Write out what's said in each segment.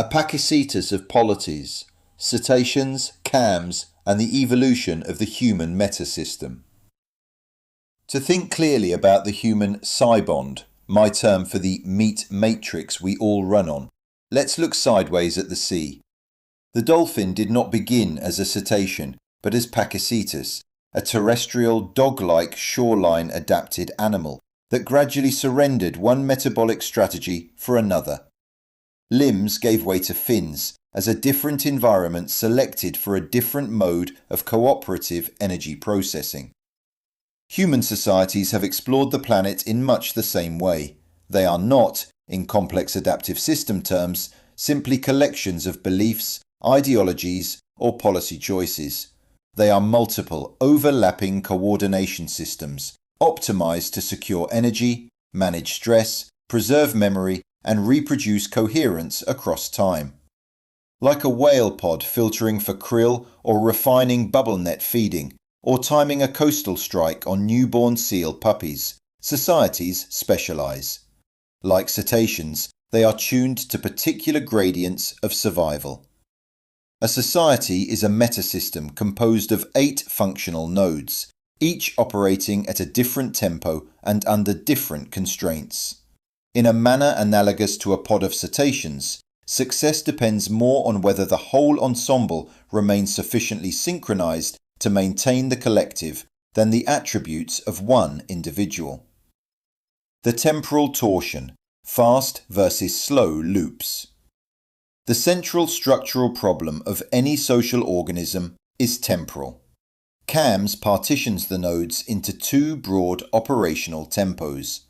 A Pakicetus of Polities, Cetaceans, Cams, and the Evolution of the Human Metasystem. To think clearly about the human sybond, my term for the meat matrix we all run on, let's look sideways at the sea. The dolphin did not begin as a cetacean, but as Pakicetus, a terrestrial dog-like shoreline-adapted animal that gradually surrendered one metabolic strategy for another. Limbs gave way to fins as a different environment selected for a different mode of cooperative energy processing. Human societies have explored the planet in much the same way. They are not, in complex adaptive system terms, simply collections of beliefs, ideologies, or policy choices. They are multiple, overlapping coordination systems, optimized to secure energy, manage stress, preserve memory, and reproduce coherence across time. Like a whale pod filtering for krill or refining bubble net feeding, or timing a coastal strike on newborn seal puppies, societies specialize. Like cetaceans, they are tuned to particular gradients of survival. A society is a metasystem composed of 8 functional nodes, each operating at a different tempo and under different constraints. In a manner analogous to a pod of cetaceans, success depends more on whether the whole ensemble remains sufficiently synchronized to maintain the collective than the attributes of one individual. The temporal torsion, fast versus slow loops. The central structural problem of any social organism is temporal. CAMS partitions the nodes into 2 broad operational tempos.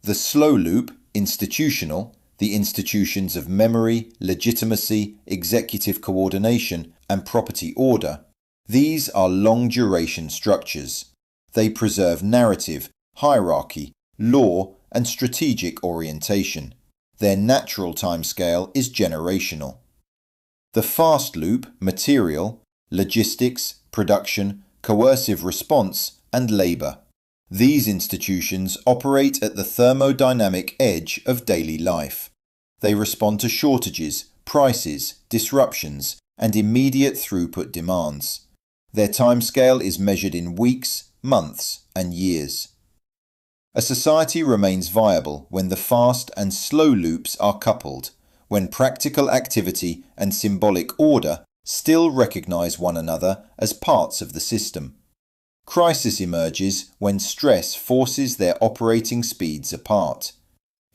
The slow loop, institutional, the institutions of memory, legitimacy, executive coordination, and property order. These are long-duration structures. They preserve narrative, hierarchy, law, and strategic orientation. Their natural timescale is generational. The fast loop, material, logistics, production, coercive response, and labour. These institutions operate at the thermodynamic edge of daily life. They respond to shortages, prices, disruptions, and immediate throughput demands. Their timescale is measured in weeks, months, and years. A society remains viable when the fast and slow loops are coupled, when practical activity and symbolic order still recognize one another as parts of the system. Crisis emerges when stress forces their operating speeds apart.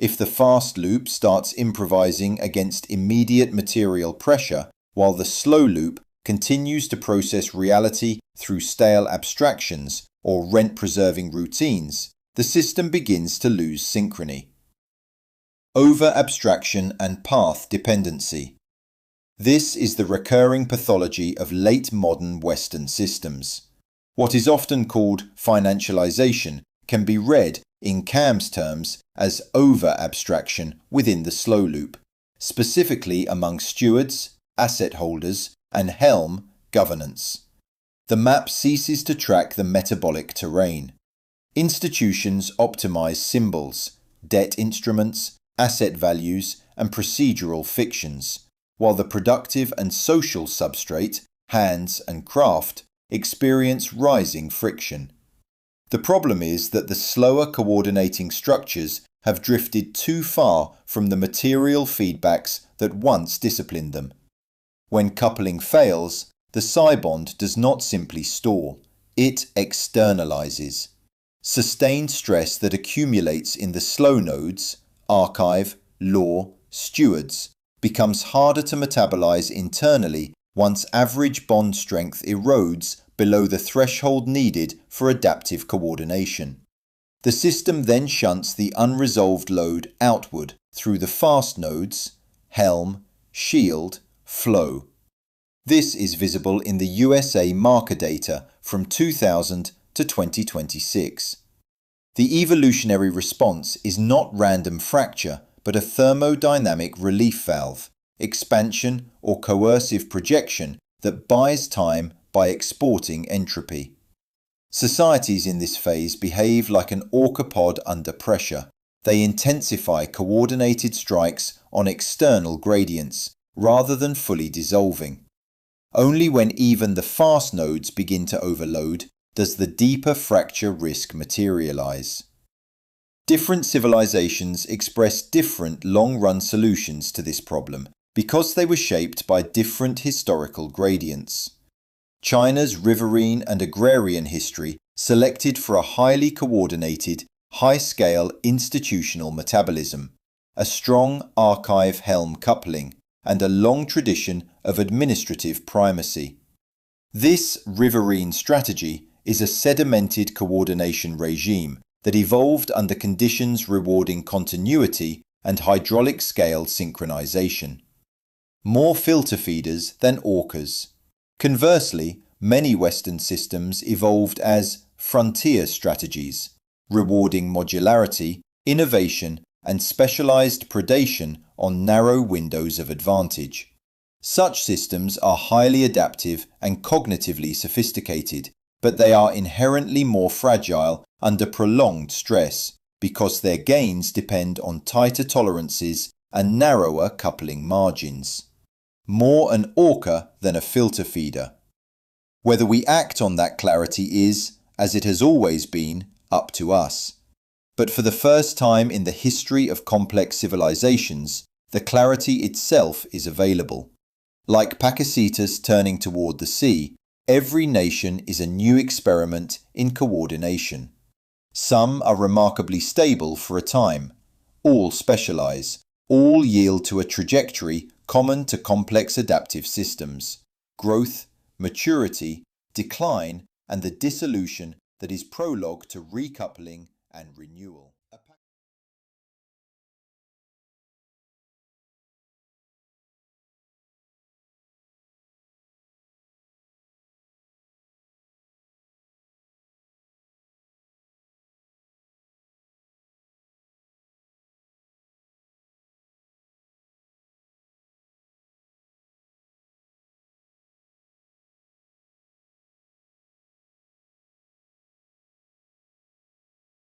If the fast loop starts improvising against immediate material pressure, while the slow loop continues to process reality through stale abstractions or rent-preserving routines, the system begins to lose synchrony. Over-abstraction and path dependency. This is the recurring pathology of late modern Western systems. What is often called financialization can be read in CAMS terms as over-abstraction within the slow loop, specifically among stewards, asset holders, and helm governance. The map ceases to track the metabolic terrain. Institutions optimize symbols, debt instruments, asset values, and procedural fictions, while the productive and social substrate, hands and craft, experience rising friction. The problem is that the slower coordinating structures have drifted too far from the material feedbacks that once disciplined them. When coupling fails, the sybond does not simply store, it externalizes. Sustained stress that accumulates in the slow nodes, archive, law, stewards, becomes harder to metabolize internally once average bond strength erodes below the threshold needed for adaptive coordination. The system then shunts the unresolved load outward through the fast nodes, helm, shield, flow. This is visible in the USA marker data from 2000 to 2026. The evolutionary response is not random fracture, but a thermodynamic relief valve, expansion or coercive projection that buys time by exporting entropy. Societies in this phase behave like an orca pod under pressure. They intensify coordinated strikes on external gradients, rather than fully dissolving. Only when even the fast nodes begin to overload does the deeper fracture risk materialize. Different civilizations express different long-run solutions to this problem because they were shaped by different historical gradients. China's riverine and agrarian history selected for a highly coordinated, high-scale institutional metabolism, a strong archive-helm coupling, and a long tradition of administrative primacy. This riverine strategy is a sedimented coordination regime that evolved under conditions rewarding continuity and hydraulic scale synchronization. More filter feeders than orcas. Conversely, many Western systems evolved as frontier strategies, rewarding modularity, innovation, and specialized predation on narrow windows of advantage. Such systems are highly adaptive and cognitively sophisticated, but they are inherently more fragile under prolonged stress because their gains depend on tighter tolerances and narrower coupling margins. More an orca than a filter feeder. Whether we act on that clarity is, as it has always been, up to us. But for the first time in the history of complex civilizations, the clarity itself is available. Like Pakicetus turning toward the sea, every nation is a new experiment in coordination. Some are remarkably stable for a time. All specialize. All yield to a trajectory common to complex adaptive systems. Growth, maturity, decline, and the dissolution that is prologue to recoupling and renewal.